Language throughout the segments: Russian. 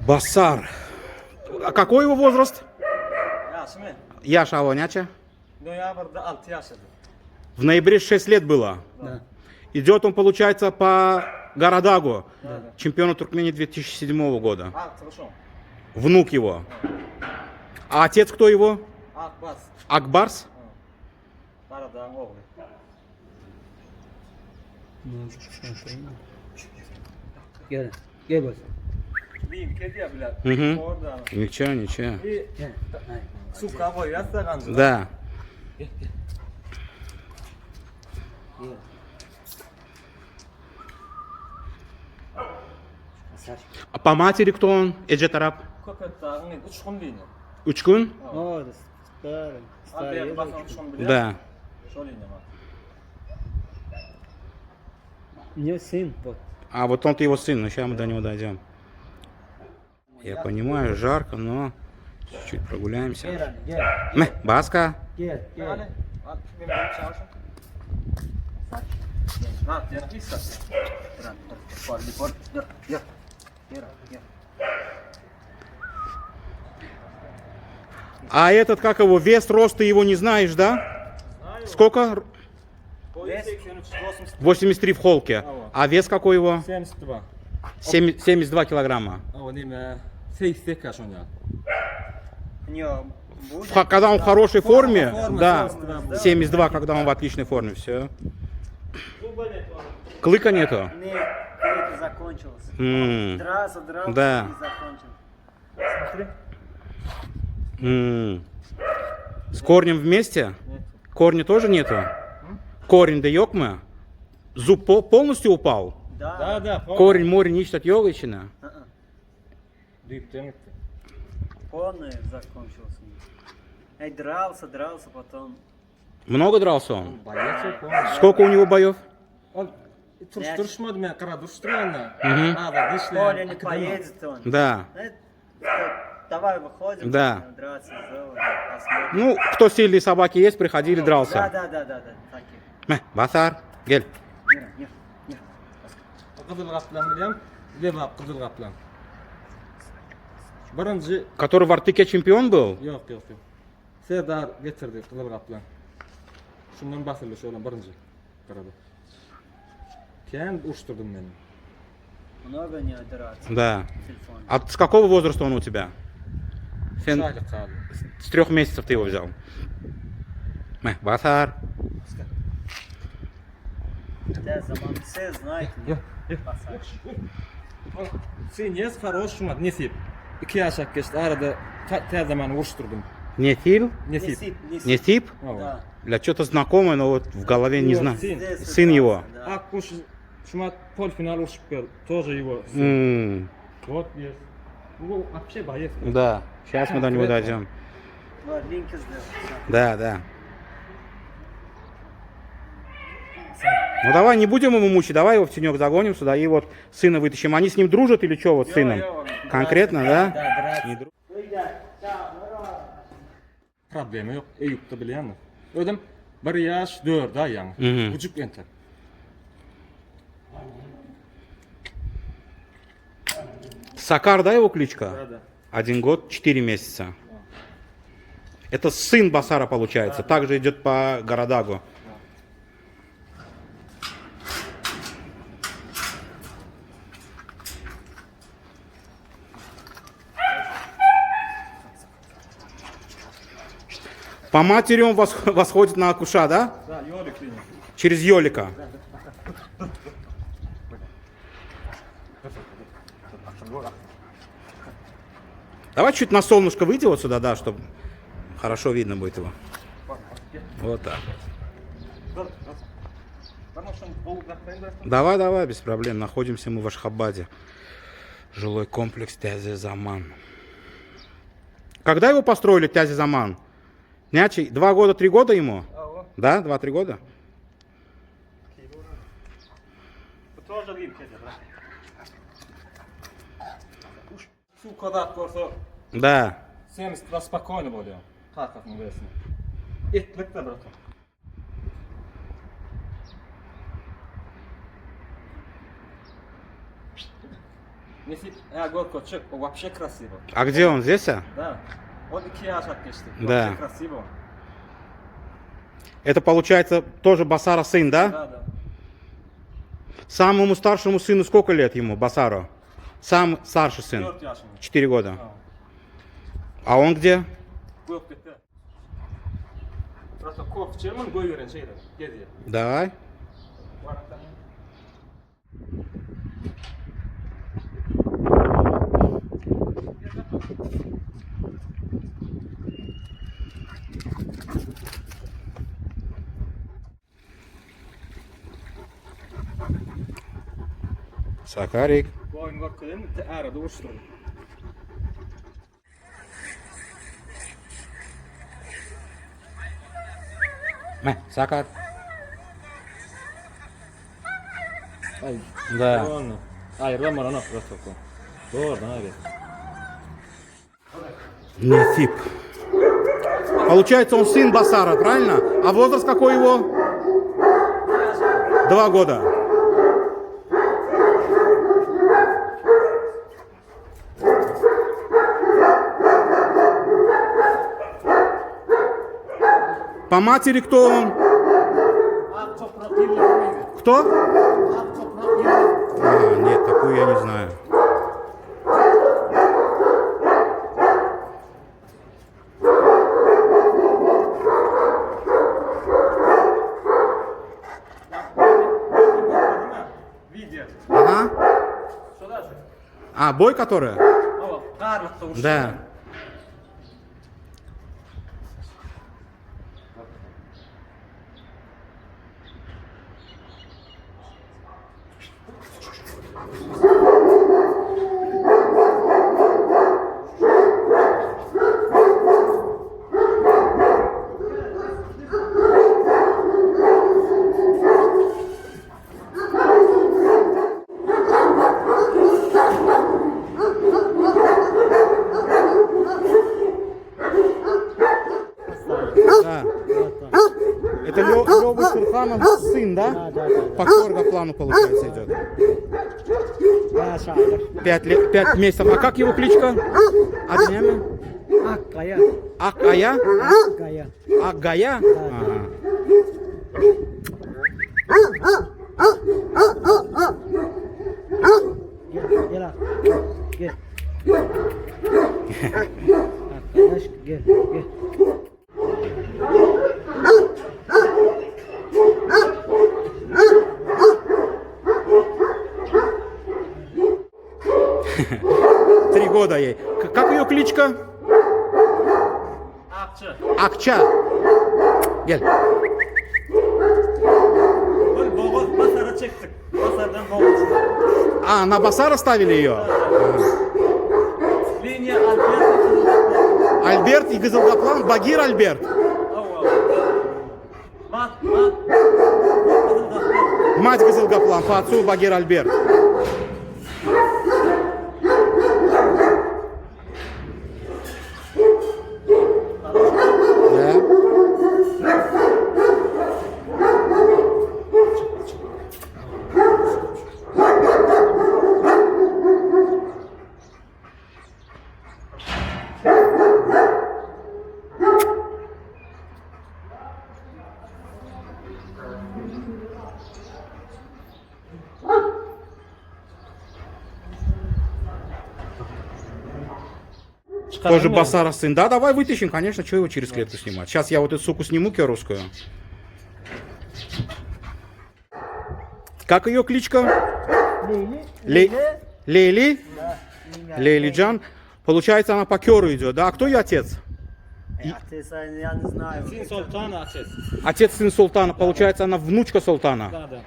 Басар. А какой его возраст? Yaşımı? Яш Авоняча? Noyabr'da 6 yaşadı. В ноябре 6 лет было. Да. Идет он, получается, по Гарадагу, Да. чемпиону Туркмении 2007 года. Arkadaşım. Внук его. А отец кто его? Akbaz. Акбарс? Karadağ'ın oğlu. Gel. Gel bas. Diyeyim kedi ya bile. Мгм. Orada. Ничего, ничего. Bir Gel. Hayır. su kabuğu yatsa kandı. Да. Gel. Saç. А по матери кто он? Эджетараб? Köpek dağının uçkun değil. Учкун? О, да старый. Старый. Abi bakın uçkun bile. Да. Şöyle bak. У него сын. Вот. А вот он-то его сын, но сейчас мы до него дойдем. Я понимаю, жарко, но чуть-чуть прогуляемся. Gel hadi gel. Баска. Gel. Yani. Gel. Bak benim çalışım. Saç. Ha, yani bir saç. Bırak. Por. Gel. Gel. А этот, как его, вес, рост, ты его не знаешь, да? Знаю. Сколько? Boyu 83, 83 в холке. А вес какой его? 72. 72 килограмма. O değil mi? 80 kaç oynuyor. Когда он в хорошей форме, форма, да, 72. 72, когда он в отличной форме, все. Клыка нету? Нет, клейка закончилась. М, Дрался, Да. и закончил. Смотри. С корнем вместе? Нет. Корня тоже нету? Корень да ёкма? Зуб полностью упал? Да. Корень, море, ничтат йогичина? Büyükten gitti. Полный закончился. Эй, дрался, потом... Много дрался он? Bayağı çok olmuş. Сколько у него боев? Turuşturmadım ya, kara duruşturuyor da. Мгм. Abi dişle. Коля не поедет он. Да. Давай выходим, Да. драться, посмотрим. Ну, кто сильные собаки есть, приходили, дрался. Да. Такие. Басар, гель. Нет. Kızıl kaplan biliyorum. Levap kızıl kaplan. Birinci Который в Артыке чемпион был? yok. Serdar getirdi kızıl kaplan. Şundan basıldı şöyle birinci. Karada. Kendi uçturdum beni. Много не драться. Да. Телефон. А с какого возраста он у тебя? Сен- Şahlık kaldı. С 3 месяцев ты его взял. Басар. Да, zaman все знают. Yok. Sen хороший мат, Nesip. 2 yaş geçti arada her zaman vuruşturdum. Нефил? Nesip. Несип? Да. Бля, что-то знакомое, но вот в голове не Его знаю. сын. Здесь Сын его. Да. Akkuş şuma полуфинал ушуп келди. Тоже его. Вот есть. Ну, вообще боец. Да, сейчас мы до него дойдем. Вот, линки сделал. Всё. Да. Ну давай, не будем его мучить, давай его в тенек загоним сюда и вот сына вытащим. Они с ним дружат или что вот с сыном? Конкретно, да? Да, драться. Не дру- Problemi yok. Eyüp'te bilen. Ödüm 1 yaş 4 ay yani. Mhm. Buçuk enter. Сакар, да, его кличка? Да. 1 год, 4 месяца. Это сын Басара получается, также идет по Гарадагу. По матери он восходит на Акуша, да? Да, yolu klini. Через Ёлика. Давай чуть на солнышко выйди вот сюда, да, чтобы хорошо видно будет его. Вот так. Давай, без проблем. Находимся мы в Ашхабаде. Жилой комплекс Тязи-Заман. Когда его построили, Тязи-Заман? Нячий, 2 года, 3 года ему? Да, 2-3 года? Şu kadar korsa Да. sen спокойно oluyor. Kalkasın versin. Etlik de bırakın. Если год кочек, вообще красиво. А где он? Здесь? Да. Он 2 яш откешти. Да. Вообще красиво. Это получается тоже Басара сын, да? Да, да. Самому старшему сыну сколько лет ему, Басару? Сам старший сын. 4 яшында. 4 года. А. А он где? Көп кетті. Просто көп ішемін, қой берен шейді. Кезде. Давай. Сакарик. Қойынға көйін, әрі дұрыстырын. Сакар. Ай, Да. doğru. Ayırlamar ana, просто ko. Doğru, abi. Насип. Получается, он сын Басара, правильно? А возраст какой его? 2 года. По матери кто он? Кто? А, нет, такую я не знаю. Видео. Ага. Сюда же. А, бой которая? О, Карлов-то ушел. Да. Да. Это Лёва Шерханов сын, да? Да, да, да. По плану, получается, идет. Да, Шайдер. 5 месяцев. А как его кличка? Аднями? Аккая. Акая? Аккая. Агая? Ага. Gel, gel abi. Gel. Arkadaş gel, gel. Три года ей. Как ее кличка? Akçı. Акча. Gel. Böyle boğaz basara çektik. Basardan boğaz. А, на Басара ставили ее? Linya Albert. Альберт и Газалгаплан, Багир Альберт. Mat. Мать Газалгаплан, по отцу Багир Альберт. Да. Тоже Басара сын. Да, давай вытащим, конечно, что его через клетку снимать. Сейчас я вот эту суку сниму, русскую. Как ее кличка? Leyli. Лейли? Да. Лейли Джан. Получается, она по керу идет, да? А кто ее отец? Я не знаю. Sin Sultan Akçes. Отец сын султана. Получается, она внучка султана. Да, да.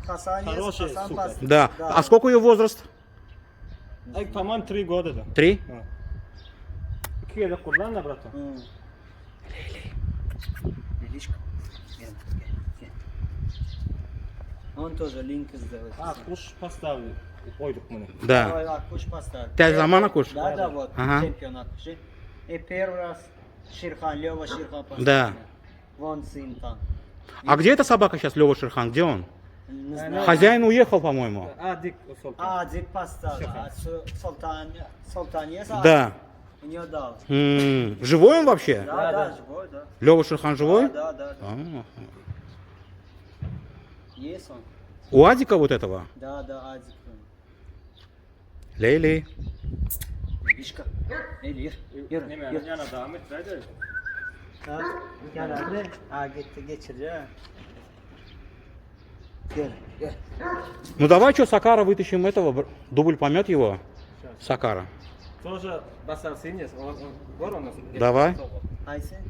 Hasan есть, Хороший, Hasan супер. Pas. Да. А сколько ее возраст? Ay, по-моему, 3 года, да. 3? 2 yılda kullan da brata. Лиличка. Гel, gel. Он тоже линк сделает. Kuş поставили. Koyduk bunu. Да. Давай, Аккуш поставь. Тя замана куш? Да, да, вот, Ага. чемпионат. И первый раз Ширхан, Лева Ширхан поставил. Да. Вон сын там. А где эта собака сейчас, Лева Шерхан? Где он? Не знаю. Хозяин уехал, по-моему. Adik o sultan. Ади паста. Султания. Да. У нее дал. Живой он вообще? Да, да, живой, да. Лёва Шерхан живой? Да, да, да. А. Есть он. У Адика вот этого? Да, да, Адик. Лейли. Вишка. Ey, yürü. Ne Yürü. yana devam et. Hadi. Ha, gel hadi. Ha gitti geçireceğim. Gel, gel. Ну давай что, Сакара вытащим этого, дубль помет его. Сакара. Тоже basarsın ya. Var o nasıl? Давай. Ayşe.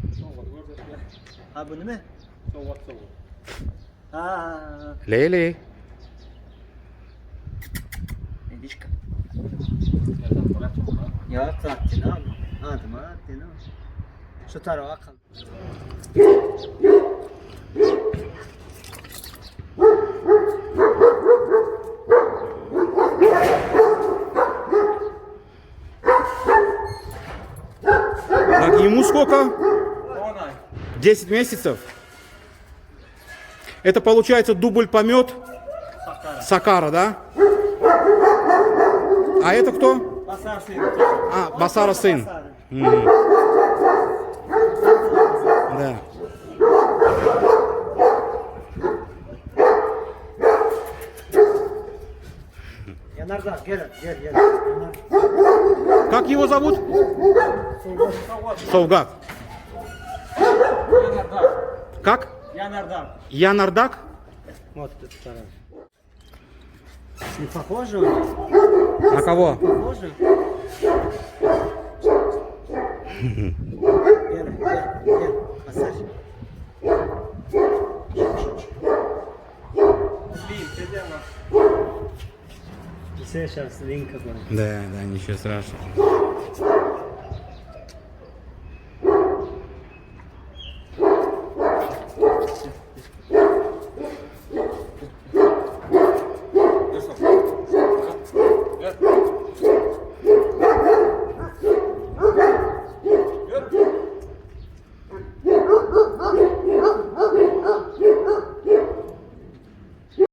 Ha bunu mu? Soğuk. Ha. Лейли. Vişka. Ya attın abi. Adım attın abi. Şu tarafa akıl. Так, ему сколько? 10 ay. 10 месяцев. Это получается дубль помет Сакара, да? А это кто? Basarsın. А, Басара сын. Да. Yanardağ gel. Как его зовут? Совгат. Yanardağ. Как? Yanardağ. Янардак? Вот тут второй. Не похоже он? На кого? Похоже? Гel. Массаж. Değil. Kedem var. Все сейчас линк какой. Да, ничего страшного.